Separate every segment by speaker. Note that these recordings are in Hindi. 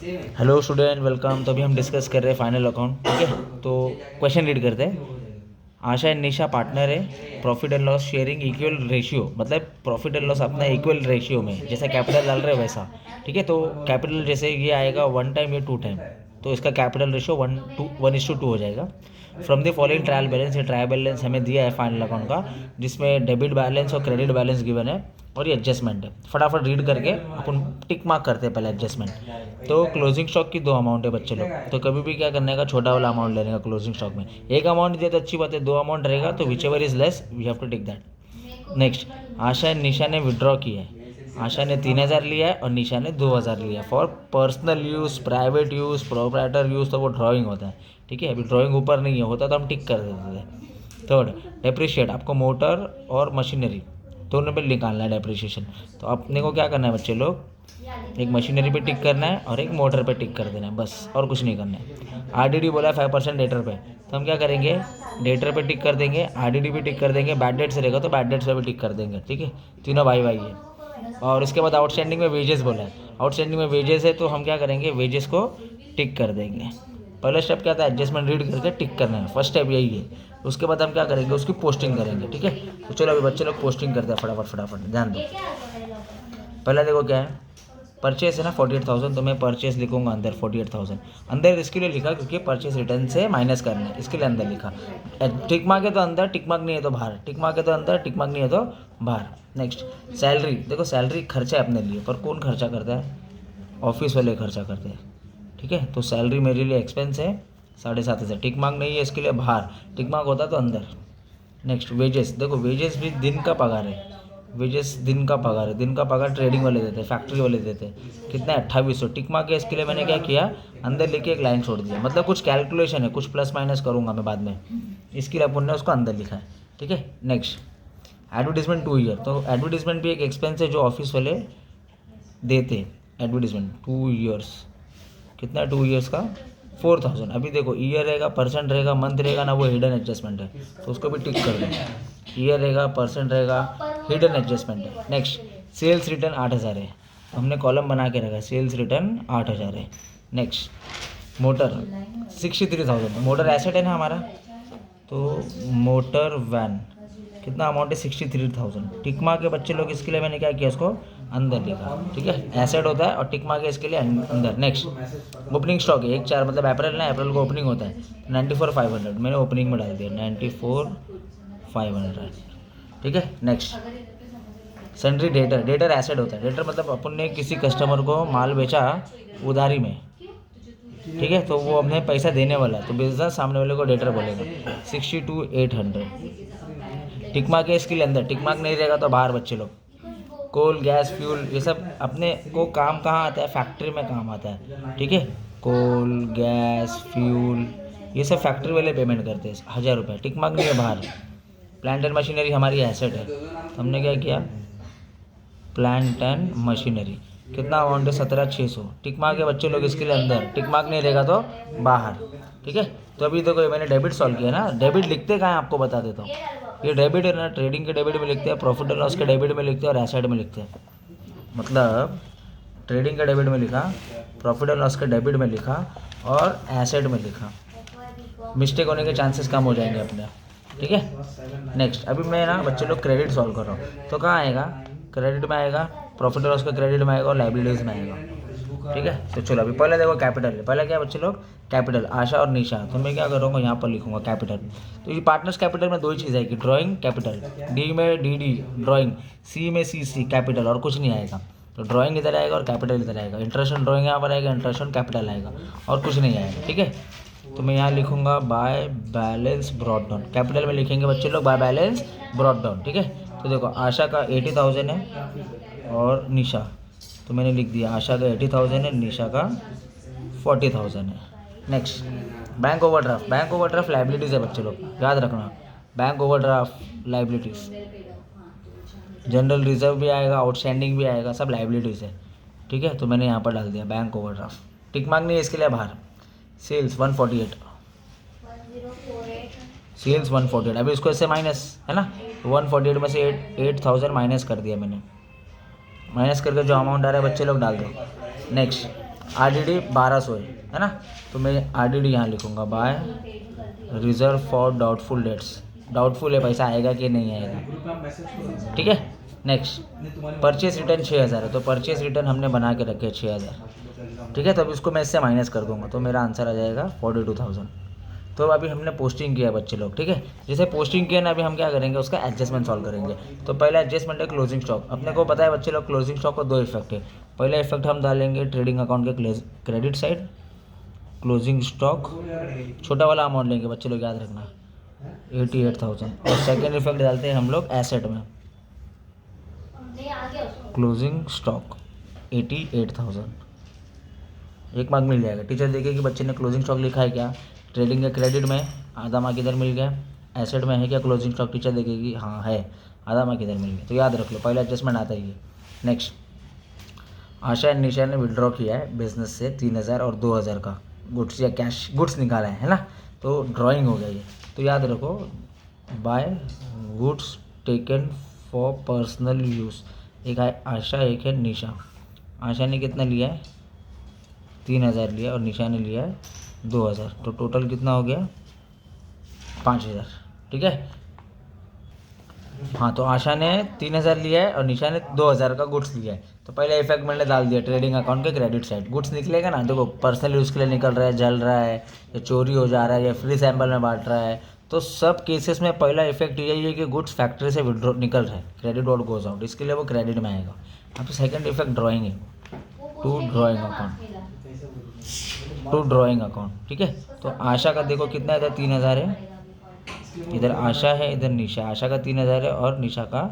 Speaker 1: Hello student, welcome. तो अभी हम डिस्कस कर रहे हैं फाइनल अकाउंट। ठीक है, तो क्वेश्चन रीड करते हैं। आशा एंड निशा पार्टनर है। Profit and loss sharing equal ratio, मतलब प्रॉफिट एंड लॉस अपना इक्वल रेशियो में, जैसा कैपिटल डाल रहे हैं वैसा। ठीक है, तो कैपिटल जैसे ये आएगा 1 टाइम या 2 टाइम, तो इसका कैपिटल रेशियो 1:2 हो जाएगा। From the following trial balance, ये ट्रायल बैलेंस हमें दिया है फाइनल अकाउंट का, जिसमें डेबिट बैलेंस और क्रेडिट बैलेंस गिवन है और ये एडजस्टमेंट है। फटाफट रीड करके अपन टिक मार्क करते हैं पहले एडजस्टमेंट। तो क्लोजिंग स्टॉक की 2 अमाउंट है बच्चे लोग, तो कभी भी क्या करने का, छोटा वाला अमाउंट लेने का क्लोजिंग स्टॉक में। एक अमाउंट दिया तो अच्छी बात है, 2 अमाउंट रहेगा तो whichever is less we have to take that. Next, Asha and Nisha ने विड्रॉ किया है। आशा ने 3,000 लिया है और निशा ने 2,000 लिया है for personal use, private use, proprietor use, तो वो ड्राइंग होता है। ठीक है, अभी ड्राइंग ऊपर नहीं है, होता तो हम टिक कर देते थे। थर्ड, डेप्रिशिएट, आपको मोटर और मशीनरी दोनों पे निकालना है डेप्रिशिएशन। तो अपने को क्या करना है बच्चे लोग, एक मशीनरी पे टिक करना है और एक मोटर पे टिक कर देना है, बस और कुछ नहीं करना है। आरडीडी बोला है 5% डेटर पे, तो हम क्या करेंगे, डेटर पे टिक कर देंगे, आरडीडी पे टिक कर देंगे, बैड डेट्स रहेगा तो बैड डेट्स पे भी टिक कर देंगे। ठीक है, तीनों भाई भाई है। और उसके बाद आउटस्टैंडिंग में वेजेस बोला है, आउटस्टैंडिंग में वेजेस है तो हम क्या करेंगे, वेजेस को टिक कर देंगे। पहला स्टेप क्या था, एडजस्टमेंट रीड करके टिक करना है, फर्स्ट स्टेप यही है। उसके बाद हम क्या करेंगे, उसकी पोस्टिंग करेंगे। ठीक है, तो चलो अभी बच्चे लोग पोस्टिंग करते हैं फटाफट फटाफट, ध्यान दो। पहला देखो क्या है, परचेस है ना 48,000, तो मैं परचेस लिखूंगा अंदर 48,000। अंदर इसके लिए लिखा क्योंकि परचेस रिटर्न से माइनस करना है, इसके लिए अंदर लिखा। टिक मार्क है तो अंदर, टिक मार्क नहीं है तो बाहर, टिक मार्क है तो अंदर, टिक मार्क नहीं है तो बाहर। नेक्स्ट, सैलरी, देखो सैलरी खर्चा है अपने लिए, पर कौन खर्चा करता है, ऑफिस वाले खर्चा करते हैं। ठीक है, तो सैलरी मेरे लिए एक्सपेंस है 7,500, टिक मार्क नहीं है इसके लिए बाहर, टिक मार्क होता तो अंदर। नेक्स्ट, वेजेस, देखो वेजेस भी दिन का पगार है, वेजेस दिन का पगार है, दिन का पगार ट्रेडिंग वाले देते हैं, फैक्ट्री वाले देते हैं। कितना है, 2800, टिक मार्क है इसके लिए। मैंने क्या किया, अंदर लेके एक लाइन छोड़ दिया, मतलब कुछ कैलकुलेशन है, कुछ प्लस माइनस करूँगा मैं बाद में, इसके लिए अपन ने उसको अंदर लिखा है। ठीक है, नेक्स्ट, एडवर्टीजमेंट 2 ईयर, तो एडवर्टीजमेंट भी एक एक्सपेंस है जो ऑफिस वाले देते हैं। एडवर्टीजमेंट 2 ईयर्स, कितना है 2 ईयर्स का, 4,000। अभी देखो ईयर रहेगा, परसेंट रहेगा, मंथ रहेगा ना, वो हिडन एडजस्टमेंट है, तो उसको भी टिक कर देंगे। ईयर रहेगा, परसेंट रहेगा, हिडन एडजस्टमेंट है। नेक्स्ट, सेल्स रिटर्न 8,000 है, तो हमने कॉलम बना के रखा है, सेल्स रिटर्न 8,000 है। नेक्स्ट, मोटर 63,000, मोटर एसेट है ना हमारा, तो मोटर वैन कितना अमाउंट है, 63,000। टिक मार्क के बच्चे लोग, इसके लिए मैंने क्या किया, इसको अंदर लिखा। ठीक है, एसेट होता है और टिक मार्क है इसके लिए अंदर। नेक्स्ट, ओपनिंग स्टॉक है 1/4, मतलब अप्रैल ना, अप्रैल को ओपनिंग होता है, 94,500 मैंने ओपनिंग में डाल दिया, 94,500। ठीक है, next, sundry debtor, debtor asset होता है, डेटर मतलब अपन ने किसी कस्टमर को माल बेचा उधारी में। ठीक है, तो वो अपने पैसा देने वाला है, तो बिजनेस सामने वाले को डेटर बोलेगा। 62,800, टिक मार्क है इसके लिए अंदर, टिक मार्क नहीं रहेगा तो बाहर बच्चे लोग। कोल, गैस, फ्यूल, ये सब अपने को काम कहाँ आता है, फैक्ट्री में काम आता है। ठीक है, कोल, गैस, फ्यूल, ये सब फैक्ट्री वाले पेमेंट करते हैं, 1,000 रुपये, टिक मार्क नहीं है बाहर। प्लांट एंड मशीनरी हमारी एसेट है, तो हमने क्या किया, प्लांट एंड मशीनरी कितना अमाउंट है, 17,600, टिक मार्क है बच्चे लोग इसके लिए अंदर, टिक मार्क नहीं रहेगा तो बाहर। ठीक है, तो अभी देखो ये मैंने डेबिट सॉल्व किया ना, डेबिट लिखते कहाँ हैं आपको बता देता हूँ। ये डेबिट है ना, ट्रेडिंग के डेबिट में लिखते हैं, प्रॉफिट एंड लॉस के डेबिट में लिखते हैं और एसेट में लिखते हैं। मतलब ट्रेडिंग के डेबिट में लिखा, प्रॉफिट एंड लॉस के डेबिट में लिखा और एसेट में लिखा, मिस्टेक होने के चांसेस कम हो जाएंगे अपने। ठीक है, नेक्स्ट, अभी मैं ना बच्चे लोग क्रेडिट सॉल्व कर रहा हूँ, तो कहाँ आएगा, क्रेडिट में आएगा, प्रॉफिट एंड लॉस का क्रेडिट में आएगा और लाइबिलिटीज में आएगा। ठीक है, तो चलो अभी पहले देखो कैपिटल है, पहले क्या बच्चे लोग, कैपिटल, आशा और निशा, तो मैं क्या करूँगा, यहाँ पर लिखूंगा कैपिटल। तो ये पार्टनर्स कैपिटल में 2 ही चीज़ आएगी, ड्राइंग, कैपिटल, डी में डी ड्राइंग, सी में सी कैपिटल, और कुछ नहीं आएगा। तो ड्राइंग इधर आएगा और कैपिटल इधर आएगा, इंटरेस्ट ऑन ड्राइंग यहाँ पर आएगा, इंटरेस्ट ऑन कैपिटल आएगा, और कुछ नहीं आएगा। ठीक है, तो मैं यहाँ लिखूंगा by balance brought down, capital में लिखेंगे बच्चे लोग बाय बैलेंस ब्रॉट डाउन। ठीक है, तो देखो आशा का 80,000 है और निशा, तो मैंने लिख दिया आशा का 80,000 है, निशा का 40,000 है। Next, bank overdraft, bank overdraft liabilities है बच्चे लोग, याद रखना, bank overdraft liabilities, general reserve भी आएगा, आउटस्टैंडिंग भी आएगा, सब लाइबिलिटीज़ है। ठीक है, तो मैंने यहाँ पर डाल दिया बैंक ओवरड्राफ्ट, टिक मार्क नहीं है इसके लिए बाहर। सेल्स 148, सेल्स 148, अभी उसको इससे माइनस है ना, 148 में से 8,000 माइनस कर दिया मैंने, माइनस करके जो अमाउंट आ रहा है बच्चे लोग डाल दो। नेक्स्ट, RDD 1200 है ना, तो मैं RDD यहाँ लिखूँगा by reserve for doubtful debts. Doubtful है पैसा आएगा कि नहीं आएगा, ठीक है। नेक्स्ट परचेस रिटर्न 6000 है, तो परचेस रिटर्न हमने बना के रखे 6000, ठीक है। तो अब इसको मैं इससे माइनस कर दूंगा, तो मेरा आंसर आ जाएगा 42,000। तो अभी हमने पोस्टिंग किया बच्चे लोग, ठीक है। जैसे पोस्टिंग किया ना, अभी हम क्या करेंगे, उसका एडजस्टमेंट सॉल्व करेंगे। तो पहला एडजस्टमेंट है क्लोजिंग स्टॉक। अपने को पता है बच्चे लोग, क्लोजिंग स्टॉक का 2 इफेक्ट है। पहला इफेक्ट हम डालेंगे ट्रेडिंग अकाउंट के क्रेडिट साइड, क्लोजिंग स्टॉक छोटा वाला अमाउंट लेंगे बच्चे लोग, याद रखना 88,000। और सेकेंड इफेक्ट डालते हैं हम लोग एसेट में, क्लोजिंग स्टॉक 88,000। एक मार्क मिल जाएगा। टीचर देखे कि बच्चे ने क्लोजिंग स्टॉक लिखा है क्या, ट्रेडिंग के क्रेडिट में आधा मार्क इधर मिल गया, एसेट में है क्या क्लोजिंग स्टॉक, टीचर देखेगी हाँ है, आधा मार्क इधर मिल गया। तो याद रख लो, पहला एडजस्टमेंट आता ही है। नेक्स्ट आशा एंड निशा ने विड्रॉ किया है बिजनेस से 3,000 और 2,000 का गुड्स या कैश गुड्स निकाला है ना, तो ड्राइंग हो गया ये। तो याद रखो by goods taken for personal use, एक है आशा एक है निशा। आशा ने कितना लिया है 3,000 लिया और निशा ने लिया है 2,000, तो टोटल कितना हो गया 5,000, ठीक है। हाँ, तो आशा ने 3,000 लिया है और निशा ने 2,000 का गुड्स लिया है। तो पहले इफेक्ट मैंने डाल दिया ट्रेडिंग अकाउंट के क्रेडिट साइड। गुड्स निकलेगा ना, देखो पर्सनल यूज़ के लिए निकल रहा है, जल रहा है या चोरी हो जा रहा है या फ्री सैंपल में बांट रहा है, तो सब केसेस में पहला इफेक्ट यही है कि गुड्स फैक्ट्री से विड्रॉ निकल रहा है, क्रेडिट और गोज आउट, इसके लिए वो क्रेडिट में आएगा। अब सेकेंड इफेक्ट ड्राइंग है, टू ड्राइंग अकाउंट, ठीक है। तो आशा का देखो कितना इधर 3,000 है, इधर आशा है इधर निशा, आशा का 3,000 है और निशा का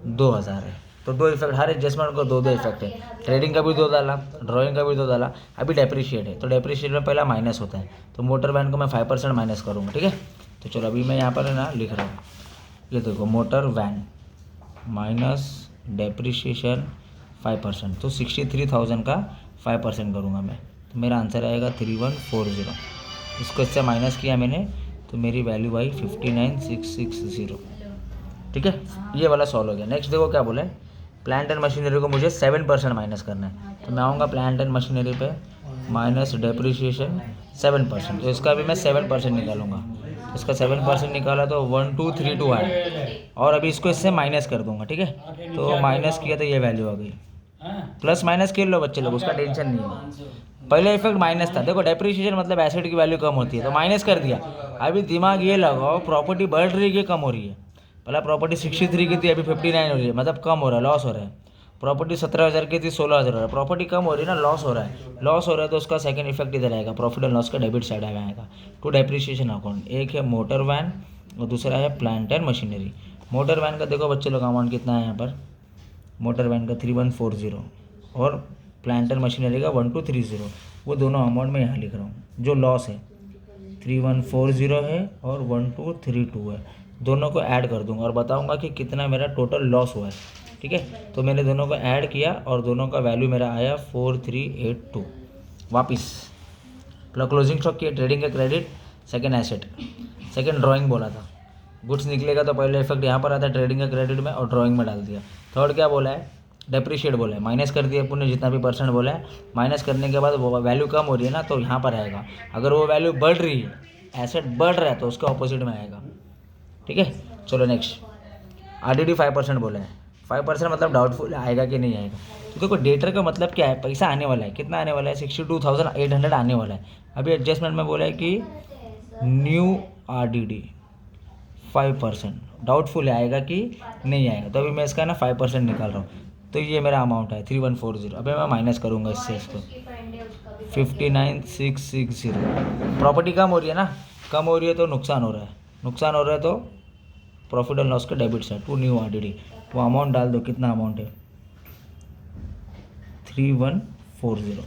Speaker 1: 2,000 है। तो 2 इफेक्ट, हर एडजस्टमेंट को 2 इफेक्ट है। ट्रेडिंग का भी 2 डाला, ड्राइंग का भी 2 डाला। अभी डेप्रिशिएट है, तो डेप्रिशिएट में पहला माइनस होता है, तो मोटर वैन को मैं 5% माइनस करूँगा, ठीक है। तो चलो अभी मैं यहाँ पर है ना लिख रहा हूँ, ये देखो मोटर वैन माइनस डेप्रिशिएशन 5%, तो 63,000 का 5% करूँगा मैं, तो मेरा आंसर आएगा 3140। इसको इससे माइनस किया मैंने, तो मेरी वैल्यू आई 59,660, ठीक है। ये वाला सॉल्व हो गया। नेक्स्ट देखो क्या बोला है, प्लांट एंड मशीनरी को मुझे 7% माइनस करना है। तो मैं आऊँगा प्लांट एंड मशीनरी पे माइनस डेप्रिशिएशन 7%, तो इसका भी मैं 7% निकालूंगा। तो इसका 7% निकाला तो 1232 आया, और अभी इसको इससे माइनस कर दूंगा, ठीक है। तो माइनस किया तो ये वैल्यू आ गई, प्लस माइनस खेल लो बच्चे लोग, उसका टेंशन नहीं है। पहले इफेक्ट माइनस था, देखो डेप्रिशिएशन मतलब एसेट की वैल्यू कम होती है, तो माइनस कर दिया। अभी दिमाग ये लगाओ प्रॉपर्टी बढ़ रही है कम हो रही है, पहला प्रॉपर्टी 63 की थी अभी 59 हो रही है, मतलब कम हो रहा है, लॉस हो रहा है। प्रॉपर्टी 17,000 की थी 16,000 हो रहा है, प्रॉपर्टी कम हो रही है ना, लॉस हो रहा है। लॉस हो रहा है तो उसका सेकंड इफेक्ट इधर आएगा, प्रॉफिट एंड लॉस का डेबिट साइड आएगा टू डेप्रिशिएशन अकाउंट। एक है मोटर वैन और दूसरा है plant and machinery. Motor van का देखो बच्चे लोग अमाउंट कितना है यहाँ पर, मोटर वैन का 3140 और प्लांट एंड मशीनरी का 1230, वो दोनों अमाउंट मैं यहाँ लिख रहा हूँ। जो लॉस है 3140 है और 1232 है, दोनों को ऐड कर दूंगा और बताऊंगा कि कितना मेरा टोटल लॉस हुआ है, ठीक है। तो मैंने दोनों को ऐड किया और दोनों का वैल्यू मेरा आया 4382। वापिस क्लोजिंग स्टॉक किया, ट्रेडिंग का credit, second asset, second drawing बोला था, गुड्स निकलेगा तो पहले इफेक्ट यहाँ पर आता है ट्रेडिंग का क्रेडिट में और ड्राइंग में डाल दिया। थर्ड क्या बोला है, डेप्रिशिएट बोला है, माइनस कर दिया पुण्य जितना भी परसेंट बोला है, माइनस करने के बाद वो वैल्यू कम हो रही है ना, तो यहाँ पर आएगा। अगर वो वैल्यू बढ़ रही है, एसेट बढ़ रहा है, तो उसके ऑपोजिट में आएगा, ठीक है। चलो नेक्स्ट, RDD 5% बोला है, 5% मतलब डाउटफुल आएगा कि नहीं आएगा। तो देखो डेटर का मतलब क्या है, पैसा आने वाला है, कितना आने वाला है 62,800 आने वाला है। अभी एडजस्टमेंट में बोला है कि न्यू RDD 5%, डाउटफुल आएगा कि नहीं आएगा, तो अभी मैं इसका ना 5% निकाल रहा हूँ। तो ये मेरा अमाउंट है 3140, अभी मैं माइनस करूँगा इससे इसको 59,660। प्रॉपर्टी कम हो रही है ना, कम हो रही है तो नुकसान हो रहा है, नुकसान हो रहा है तो प्रॉफिट एंड लॉस का debit side to new RDD। तो अमाउंट डाल दो, कितना अमाउंट है 3140,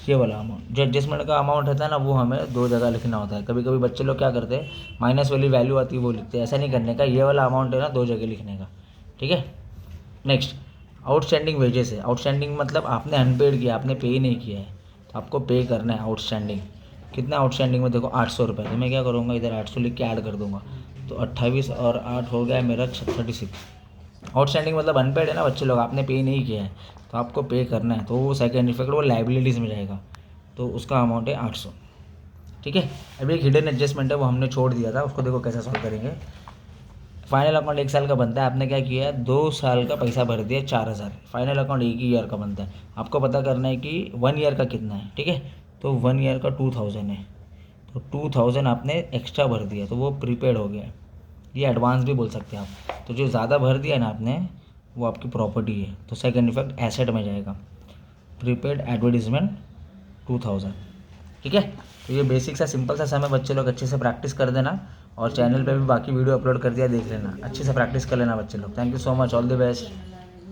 Speaker 1: ये वाला अमाउंट। जो एडजस्टमेंट का अमाउंट रहता है ना, वो हमें 2 जगह लिखना होता है। कभी कभी बच्चे लोग क्या करते हैं, माइनस वाली वैल्यू आती है वो लिखते हैं, ऐसा नहीं करने का, ये वाला अमाउंट है ना 2 जगह लिखने का, ठीक है। नेक्स्ट आउटस्टैंडिंग वेजेस है। आउटस्टैंडिंग मतलब आपने अनपेड किया, आपने पे नहीं किया है, तो आपको पे करना है आउटस्टैंडिंग। कितना आउटस्टैंडिंग में देखो 800 रुपये, तो मैं क्या करूँगा इधर 800 लिख के ऐड कर दूँगा, तो 28 और 8 हो गया मेरा 36, आउटस्टैंडिंग मतलब अनपेड है ना बच्चे लोग, आपने पे नहीं किया है तो आपको पे करना है, तो वो सेकेंड इफेक्ट वो लाइबिलिटीज़ में जाएगा, तो उसका अमाउंट है 800। ठीक है, अभी एक हिडन एडजस्टमेंट है वो हमने छोड़ दिया था, उसको देखो कैसे सॉल्व करेंगे। फाइनल अकाउंट 1 साल का बनता है, आपने क्या किया है 2 साल का पैसा भर दिया 4000, फाइनल अकाउंट 1 ही ईयर का बनता है। आपको पता करना है कि 1 ईयर का कितना है। ठीक है, तो 1 ईयर का 2000 है, तो 2000 आपने एक्स्ट्रा भर दिया तो वो प्रीपेड हो गया, ये एडवांस भी बोल सकते हैं आप। तो जो ज़्यादा भर दिया ना आपने वो आपकी प्रॉपर्टी है, तो सेकंड इफेक्ट एसेट में जाएगा, प्रीपेड एडवर्टीजमेंट 2000। ठीक है, तो ये बेसिक सा सिंपल सा समय बच्चे लोग अच्छे से प्रैक्टिस कर देना, और चैनल पे भी बाकी वीडियो अपलोड कर दिया, देख लेना, अच्छे से प्रैक्टिस कर लेना बच्चे लोग। Thank you so much, all the best.